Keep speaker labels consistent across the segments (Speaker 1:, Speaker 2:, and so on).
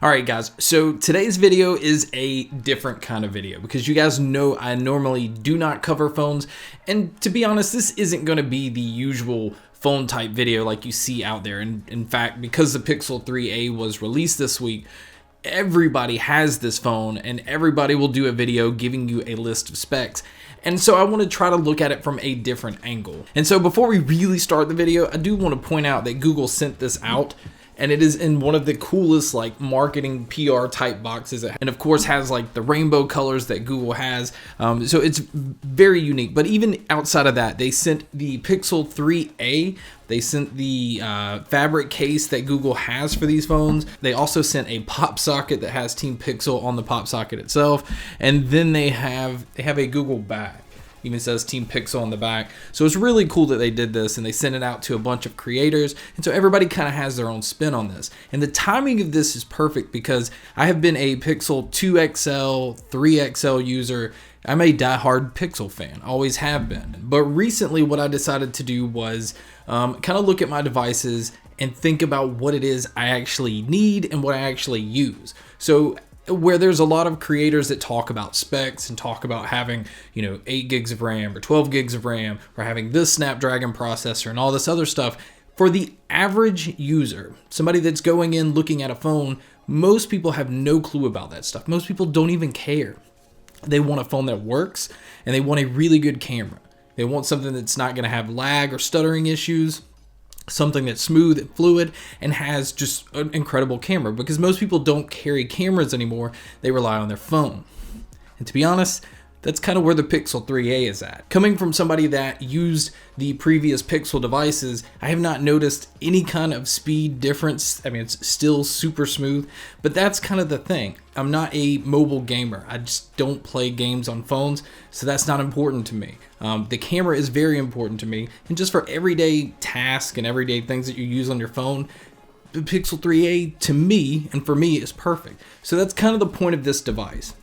Speaker 1: Alright guys, so today's video is a different kind of video because you guys know I normally do not cover phones, and to be honest, this isn't going to be the usual phone type video like you see out there. And in fact, because the Pixel 3a was released this week, everybody has this phone and everybody will do a video giving you a list of specs. And so I want to try to look at it from a different angle. And so before we really start the video, I do want to point out that Google sent this out, and it is in one of the coolest like marketing PR type boxes, and of course has like the rainbow colors that Google has, so it's very unique. But even outside of that, they sent the Pixel 3a, they sent the fabric case that Google has for these phones. They also sent a pop socket that has Team Pixel on the pop socket itself, and then they have a Google bag. Even says Team Pixel on the back. So it's really cool that they did this, and they sent it out to a bunch of creators, and so everybody kind of has their own spin on this. And the timing of this is perfect because I have been a Pixel 2XL, 3XL user. I'm a diehard Pixel fan, always have been. But recently what I decided to do was kind of look at my devices and think about what it is I actually need and what I actually use. So where there's a lot of creators that talk about specs and talk about having, 8 gigs of RAM or 12 gigs of RAM or having this Snapdragon processor and all this other stuff, for the average user, somebody that's going in looking at a phone, most people have no clue about that stuff. Most people don't even care. They want a phone that works, and they want a really good camera. They want something that's not going to have lag or stuttering issues, something that's smooth and fluid and has just an incredible camera, because most people don't carry cameras anymore. They rely on their phone. And to be honest, that's kind of where the Pixel 3a is at. Coming from somebody that used the previous Pixel devices, I have not noticed any kind of speed difference. I mean, it's still super smooth, but that's kind of the thing. I'm not a mobile gamer. I just don't play games on phones, so that's not important to me. The camera is very important to me, and just for everyday tasks and everyday things that you use on your phone, the Pixel 3a to me, and for me, is perfect. So that's kind of the point of this device.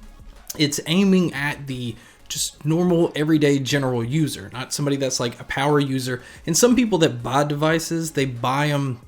Speaker 1: It's aiming at the just normal everyday general user, not somebody that's like a power user. And some people that buy devices, they buy them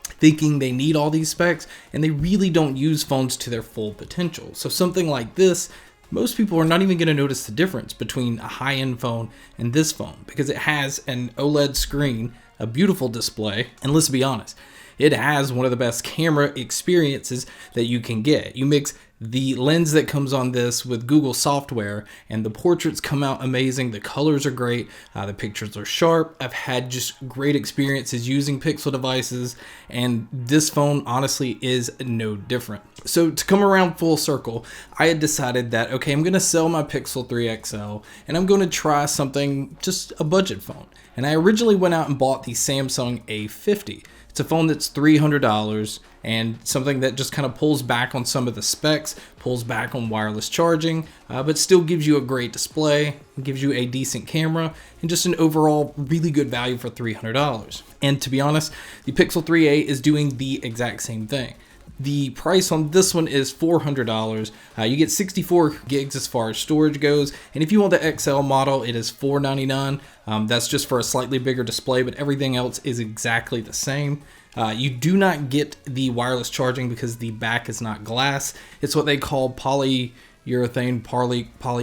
Speaker 1: thinking they need all these specs, and they really don't use phones to their full potential. So something like this, most people are not even going to notice the difference between a high-end phone and this phone, because it has an OLED screen, a beautiful display, and let's be honest, it has one of the best camera experiences that you can get. You mix the lens that comes on this with Google software, and the portraits come out amazing. The colors are great. The pictures are sharp. I've had just great experiences using Pixel devices, and this phone honestly is no different. So to come around full circle, I had decided that, okay, I'm going to sell my Pixel 3XL, and I'm going to try something, just a budget phone. And I originally went out and bought the Samsung A50. It's a phone that's $300 and something that just kind of pulls back on some of the specs, pulls back on wireless charging, but still gives you a great display, gives you a decent camera, and just an overall really good value for $300. And to be honest, the Pixel 3a is doing the exact same thing. The price on this one is $400. You get 64 gigs as far as storage goes, and if you want the XL model, it is $499. That's just for a slightly bigger display, but everything else is exactly the same. You do not get the wireless charging because the back is not glass. It's what they call polyurethane,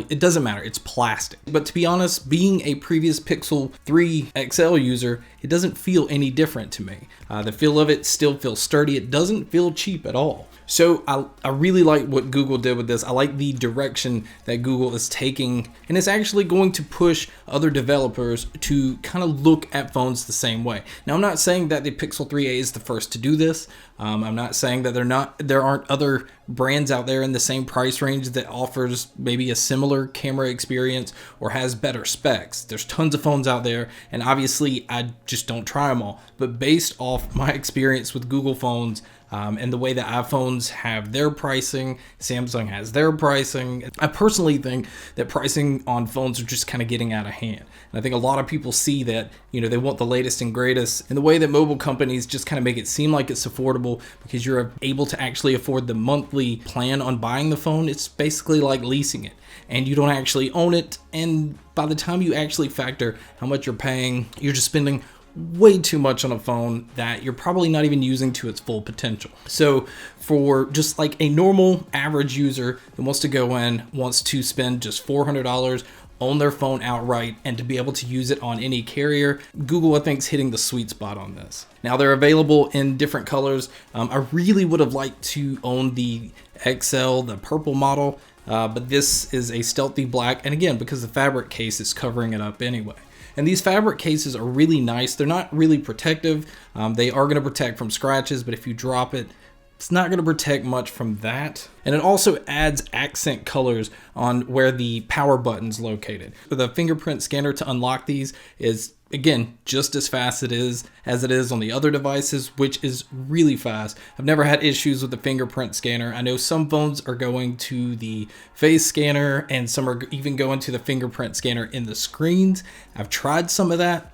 Speaker 1: it doesn't matter, it's plastic. But to be honest, being a previous Pixel 3 XL user, it doesn't feel any different to me. The feel of it still feels sturdy. It doesn't feel cheap at all. So I really like what Google did with this. I like the direction that Google is taking, and it's actually going to push other developers to kind of look at phones the same way. Now, I'm not saying that the Pixel 3a is the first to do this. I'm not saying that there aren't other brands out there in the same price range that offers maybe a similar camera experience or has better specs. There's tons of phones out there, and obviously I just don't try them all. But based off my experience with Google phones, and the way that iPhones have their pricing, Samsung has their pricing, I personally think that pricing on phones are just kind of getting out of hand. And I think a lot of people see that, they want the latest and greatest, and the way that mobile companies just kind of make it seem like it's affordable because you're able to actually afford the monthly plan on buying the phone. It's basically like leasing it, and you don't actually own it. And by the time you actually factor how much you're paying, you're just spending way too much on a phone that you're probably not even using to its full potential. So for just like a normal average user that wants to go in, wants to spend just $400 on their phone outright and to be able to use it on any carrier, Google, I think, is hitting the sweet spot on this. Now, they're available in different colors. I really would have liked to own the XL, the purple model, but this is a stealthy black, and again, because the fabric case is covering it up anyway. And these fabric cases are really nice. They're not really protective. They are going to protect from scratches, but if you drop it, it's not going to protect much from that. And it also adds accent colors on where the power button's located. The fingerprint scanner to unlock these is, again, just as fast as it is on the other devices, which is really fast. I've never had issues with the fingerprint scanner. I know some phones are going to the face scanner and some are even going to the fingerprint scanner in the screens. I've tried some of that,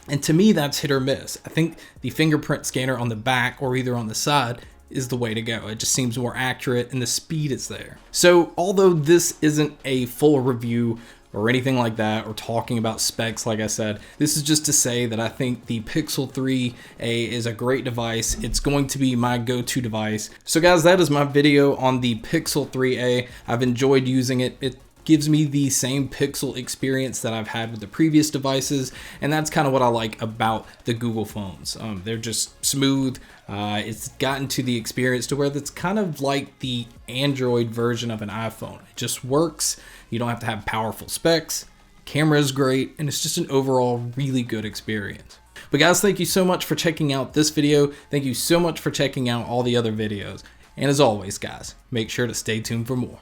Speaker 1: and to me, that's hit or miss. I think the fingerprint scanner on the back or either on the side is the way to go. It just seems more accurate and the speed is there. So although this isn't a full review or anything like that, or talking about specs, like I said, this is just to say that I think the Pixel 3a is a great device. It's going to be my go-to device. So guys, that is my video on the Pixel 3a. I've enjoyed using it. It gives me the same Pixel experience that I've had with the previous devices, and that's kind of what I like about the Google phones. They're just smooth. It's gotten to the experience to where it's kind of like the Android version of an iPhone. It just works. You don't have to have powerful specs. Camera is great, and it's just an overall really good experience. But guys, thank you so much for checking out this video. Thank you so much for checking out all the other videos. And as always, guys, make sure to stay tuned for more.